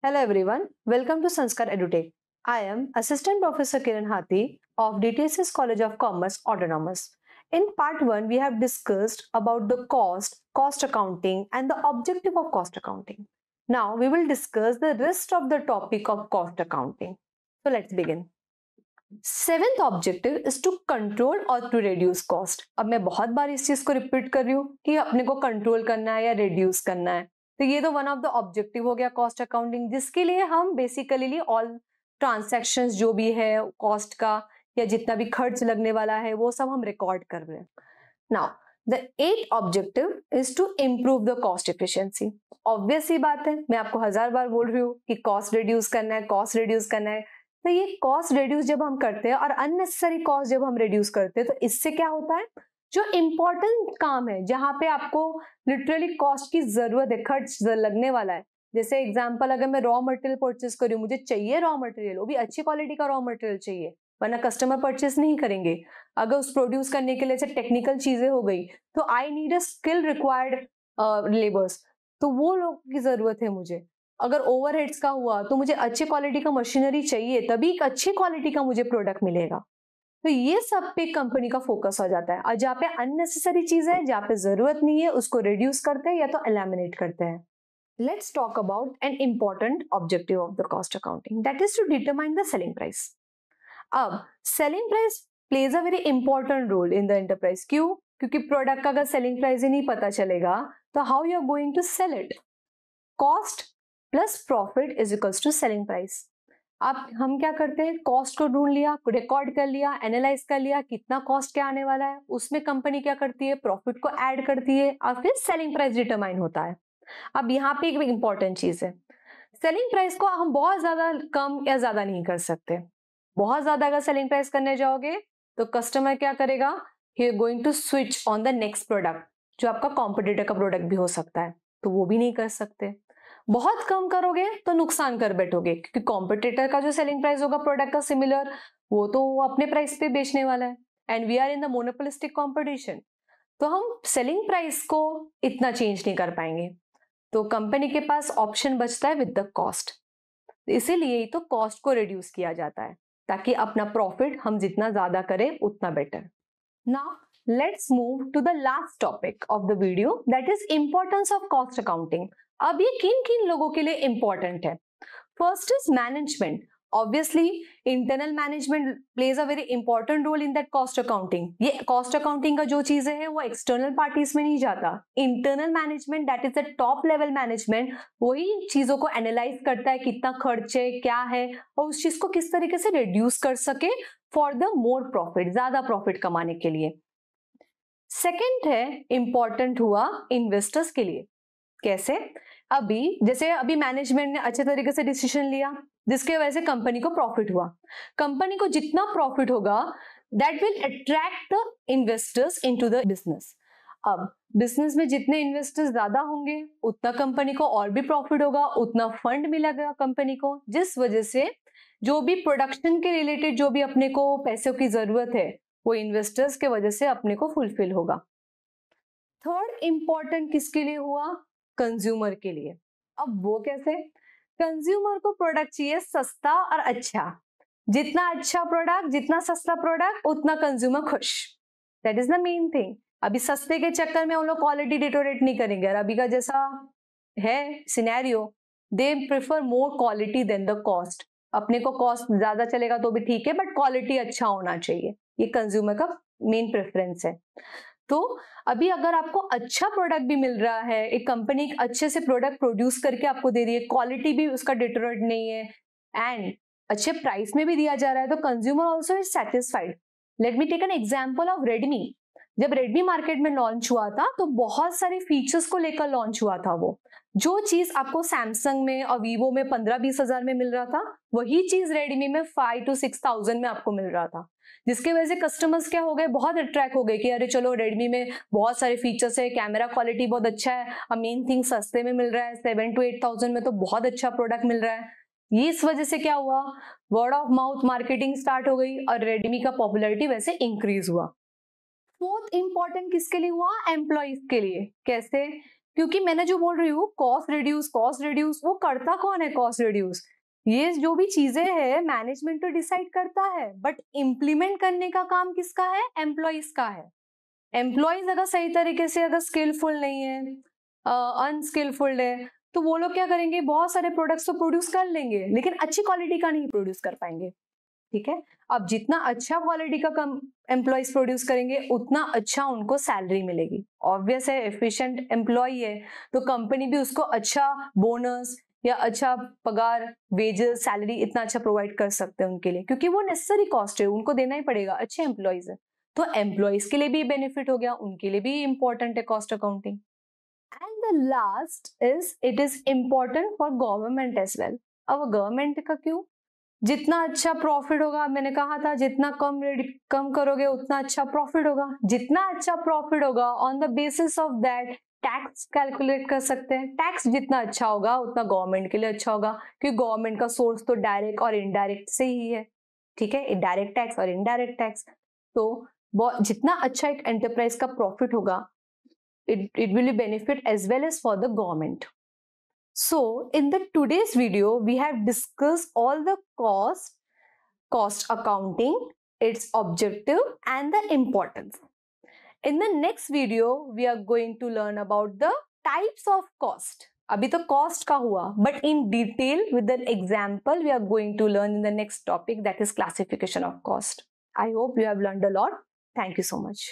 Hello everyone, welcome to Sanskar EduTech. I am Assistant Professor Kiran Hathi of DTSS College of Commerce Autonomous. In part 1, we have discussed about the cost accounting and the objective of cost accounting. Now we will discuss the rest of the topic of cost accounting. So let's begin. Seventh objective is to control or to reduce cost. अब मैं बहुत बार इस चीज को repeat कर रही हूँ कि अपने को कंट्रोल करना है या रिड्यूस करना है. तो ये तो वन ऑफ द ऑब्जेक्टिव हो गया कॉस्ट अकाउंटिंग, जिसके लिए हम बेसिकली ऑल ट्रांसैक्शंस जो भी है कॉस्ट का या जितना भी खर्च लगने वाला है वो सब हम रिकॉर्ड कर रहे हैं. Now the 8th objective is to improve the cost efficiency. Obvious ही बात है, मैं आपको 1000 बार बोल रही हूँ कि कॉस्ट रिड्यूस करना है, कॉस्ट रिड्यूस करना है. तो ये कॉस्ट रिड्यूस जब हम करते हैं और अननेसेसरी कॉस्ट जब हम रिड्यूस करते हैं तो इससे क्या होता है, जो इम्पोर्टेंट काम है जहां पे आपको लिटरली कॉस्ट की जरूरत है, खर्च लगने वाला है. जैसे एग्जांपल, अगर मैं रॉ मटेरियल परचेस कर रही हूँ, मुझे चाहिए रॉ मटेरियल, वो भी अच्छी क्वालिटी का रॉ मटेरियल चाहिए, वरना कस्टमर परचेस नहीं करेंगे. अगर उस प्रोड्यूस करने के लिए से टेक्निकल चीजें हो गई तो I need a skill required labours, तो वो लोग की जरूरत है मुझे. अगर ओवरहेड्स का हुआ तो मुझे अच्छी क्वालिटी का मशीनरी चाहिए, तभी एक अच्छी क्वालिटी का मुझे प्रोडक्ट मिलेगा. तो ये सब पे कंपनी का फोकस हो जाता है, और जहाँ पे अननेसेसरी चीज है, जहाँ पे जरूरत नहीं है, उसको रिड्यूस करते हैं या तो एलिमिनेट करते हैं. Let's talk about an important objective of the cost accounting, that is to determine the selling price. अब selling price plays a very important role in the enterprise. क्यों? क्योंकि प्रोडक्ट का अगर सेलिंग प्राइस ही नहीं पता चलेगा तो how you are going to sell it. Cost plus profit is equals to selling price. अब हम क्या करते हैं, कॉस्ट को ढूंढ लिया, रिकॉर्ड कर लिया, एनालाइज कर लिया कितना कॉस्ट क्या आने वाला है, उसमें कंपनी क्या करती है, प्रॉफिट को ऐड करती है और फिर सेलिंग प्राइस डिटरमाइन होता है. अब यहाँ पे एक इंपॉर्टेंट चीज है, सेलिंग प्राइस को हम बहुत ज्यादा कम या ज्यादा नहीं कर सकते. बहुत ज्यादा अगर सेलिंग प्राइस करने जाओगे तो कस्टमर क्या करेगा, he is going to switch on the next product, जो आपका कॉम्पिटिटर का प्रोडक्ट भी हो सकता है, तो वो भी नहीं कर सकते. बहुत कम करोगे तो नुकसान कर बैठोगे, क्योंकि कॉम्पिटिटर का जो सेलिंग प्राइस होगा प्रोडक्ट का सिमिलर, वो तो अपने प्राइस पे बेचने वाला है, and we are in the monopolistic competition. तो हम सेलिंग प्राइस को इतना चेंज नहीं कर पाएंगे. तो कंपनी के पास ऑप्शन बचता है विद द कॉस्ट. इसीलिए तो कॉस्ट को रिड्यूस किया जाता है, ताकि अपना प्रॉफिट हम जितना ज्यादा करें उतना better. Now let's move to the last topic of the video, that is importance of cost accounting. अब ये किन किन लोगों के लिए इंपॉर्टेंट है. First is management. Obviously internal management plays a very important role in that cost accounting. ये cost accounting का जो चीजें है वो एक्सटर्नल पार्टीज में नहीं जाता. Internal management, that is the top level management, वही चीजों को एनालाइज करता है कितना खर्च है, क्या है, और उस चीज को किस तरीके से रिड्यूस कर सके फॉर द मोर प्रॉफिट, ज्यादा प्रॉफिट कमाने के लिए. सेकेंड है इंपॉर्टेंट हुआ इन्वेस्टर्स के लिए. कैसे? अभी मैनेजमेंट ने अच्छे तरीके से डिसीजन लिया जिसके वजह से कंपनी को प्रॉफिट हुआ. कंपनी को जितना प्रॉफिट होगा that will attract the investors into the business. अब बिजनेस में जितने इन्वेस्टर्स ज्यादा होंगे उतना कंपनी को और भी प्रॉफिट होगा, उतना फंड मिलेगा कंपनी को, जिस वजह से जो भी प्रोडक्शन के रिलेटेड जो भी अपने को पैसों की जरूरत है वो इन्वेस्टर्स के वजह से अपने को फुलफिल होगा. थर्ड इंपॉर्टेंट किसके लिए हुआ? कंज्यूमर के लिए. अब वो कैसे? कंज्यूमर को प्रोडक्ट चाहिए सस्ता और अच्छा. जितना अच्छा प्रोडक्ट, जितना सस्ता प्रोडक्ट, उतना कंज्यूमर खुश. That is the main thing. अभी सस्ते के चक्कर में हम लोग क्वालिटी डिटोरेट नहीं करेंगे. और अभी का जैसा है scenario, they prefer more quality than the cost. अपने को कॉस्ट ज्यादा चलेगा तो भी ठीक है, बट क्वालिटी अच्छा होना चाहिए. ये कंज्यूमर का मेन प्रेफरेंस है. तो अभी अगर आपको अच्छा प्रोडक्ट भी मिल रहा है, एक कंपनी अच्छे से प्रोडक्ट प्रोड्यूस करके आपको दे रही है, क्वालिटी भी उसका डिटोरेट नहीं है, एंड अच्छे प्राइस में भी दिया जा रहा है, तो consumer also is satisfied. Let me take an example of Redmi. जब रेडमी मार्केट में लॉन्च हुआ था तो बहुत सारे फीचर्स को लेकर लॉन्च हुआ था. वो जो चीज आपको सैमसंग में और वीवो में 15-20 हजार में मिल रहा था, वही चीज रेडमी में 5 to 6,000 में आपको मिल रहा था. जिसकी वजह से कस्टमर्स क्या हो गए, बहुत अट्रैक्ट हो गए कि अरे चलो रेडमी में बहुत सारे फीचर्स है, कैमरा क्वालिटी बहुत अच्छा है, और मेन थिंग सस्ते में मिल रहा है, 7 to 8,000 में तो बहुत अच्छा प्रोडक्ट मिल रहा है. ये इस वजह से क्या हुआ, word of mouth marketing start हो गई और रेडमी का पॉपुलैरिटी वैसे इंक्रीज हुआ. फोर्थ इंपॉर्टेंट किसके लिए हुआ? एम्प्लॉइज के लिए. कैसे? क्योंकि मैंने जो बोल रही हूँ कॉस्ट रिड्यूस, वो करता कौन है कॉस्ट रिड्यूस? ये जो भी चीजें है मैनेजमेंट तो डिसाइड करता है, बट इम्प्लीमेंट करने का काम किसका है? एम्प्लॉइज का है। एम्प्लॉइज अगर सही तरीके से अगर स्किलफुल नहीं है, अनस्किलफुल है, तो वो लोग क्या करेंगे? बहुत सारे प्रोडक्ट्स तो प्रोड्यूस कर लेंगे लेकिन अच्छी क्वालिटी का नहीं प्रोड्यूस कर पाएंगे। ठीक है, अब जितना अच्छा क्वालिटी का कम एम्प्लॉइज प्रोड्यूस करेंगे उतना अच्छा उनको सैलरी मिलेगी। ऑब्वियस है, एफिशिएंट एम्प्लॉय है तो कंपनी भी उसको अच्छा बोनस या अच्छा पगार, वेजेस, सैलरी इतना अच्छा प्रोवाइड कर सकते हैं उनके लिए, क्योंकि वो नेसेसरी कॉस्ट है, उनको देना ही पड़ेगा, अच्छे एम्प्लॉइज है। तो एम्प्लॉइज के लिए भी बेनिफिट हो गया, उनके लिए भी इंपॉर्टेंट है cost accounting. And the last is it is important for government as well. अब गवर्नमेंट का क्यों? जितना अच्छा प्रॉफिट होगा, मैंने कहा था जितना कम करोगे उतना अच्छा प्रॉफिट होगा, जितना अच्छा प्रॉफिट होगा on the basis of that tax calculate कर सकते हैं। टैक्स जितना अच्छा होगा उतना गवर्नमेंट के लिए अच्छा होगा, क्योंकि गवर्नमेंट का सोर्स तो डायरेक्ट और इनडायरेक्ट से ही है। ठीक है, डायरेक्ट टैक्स और इनडायरेक्ट टैक्स। तो जितना अच्छा एक एंटरप्राइज का प्रॉफिट होगा, it will benefit as well as for the government. So in the today's video we have discussed all the cost accounting, its objective and the importance. In the next video we are going to learn about the types of cost. अभी तो cost का हुआ, but in detail with an example we are going to learn in the next topic, that is classification of cost. I hope you have learned a lot. Thank you so much.